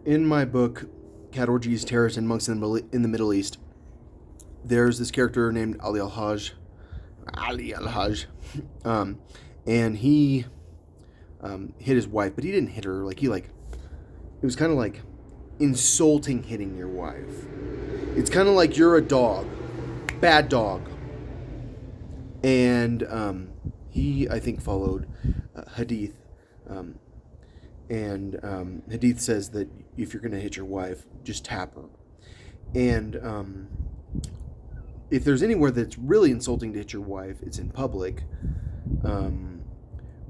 in my book, Cat Orgies, Terrorists, and Monks in the Middle East, there's this character named al-Hajj, Ali al-Hajj, um, and he hit his wife, but he didn't hit her. It was kind of like insulting hitting your wife. It's kind of like you're a dog, bad dog, and he, I think, followed Hadith, um, and Hadith says that if you're going to hit your wife, just tap her. And if there's anywhere that's really insulting to hit your wife, it's in public.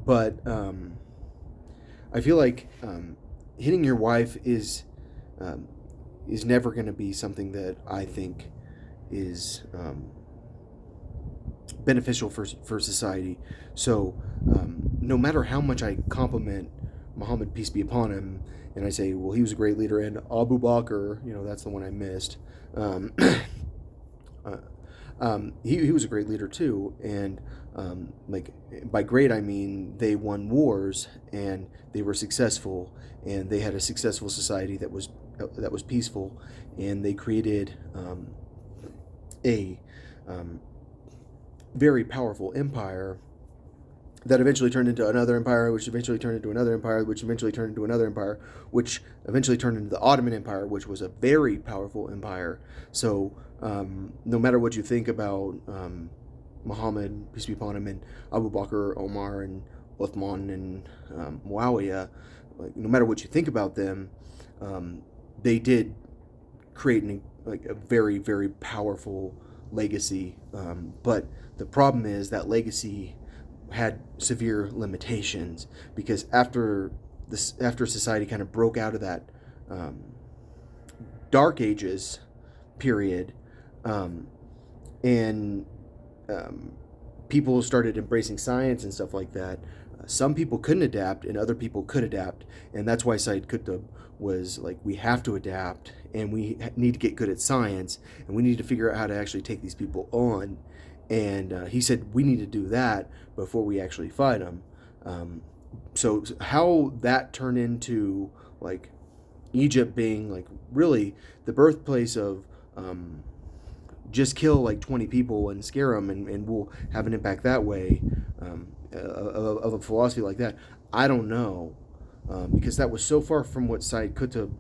But I feel like hitting your wife is never going to be something that I think is beneficial for society. So no matter how much I compliment Muhammad, peace be upon him, and I say, well, he was a great leader, and Abu Bakr, that's the one I missed. Uh, he was a great leader too, and like by great I mean they won wars and they were successful, and they had a successful society that was peaceful, and they created a very powerful empire that eventually turned into another empire, which eventually turned into another empire, which eventually turned into another empire, which eventually turned into the Ottoman Empire, which was a very powerful empire. So no matter what you think about Muhammad, peace be upon him, and Abu Bakr, Omar, and Uthman, and Muawiyah, no matter what you think about them, they did create a very, very powerful legacy. But the problem is that legacy had severe limitations, because after society kind of broke out of that dark ages period, and people started embracing science and stuff like that, some people couldn't adapt and other people could adapt, and that's why Said Qutb was like, we have to adapt, and we need to get good at science, and we need to figure out how to actually take these people on. And he said we need to do that before we actually fight them. So how that turned into like Egypt being like really the birthplace of just kill like 20 people and scare them, and we'll have an impact that way, of a philosophy like that, I don't know, because that was so far from what Said Qutb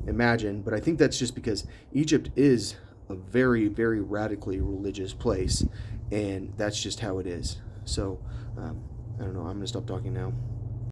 imagined. But I think that's just because Egypt is a very, very radically religious place, and that's just how it is. So I don't know, I'm gonna stop talking now.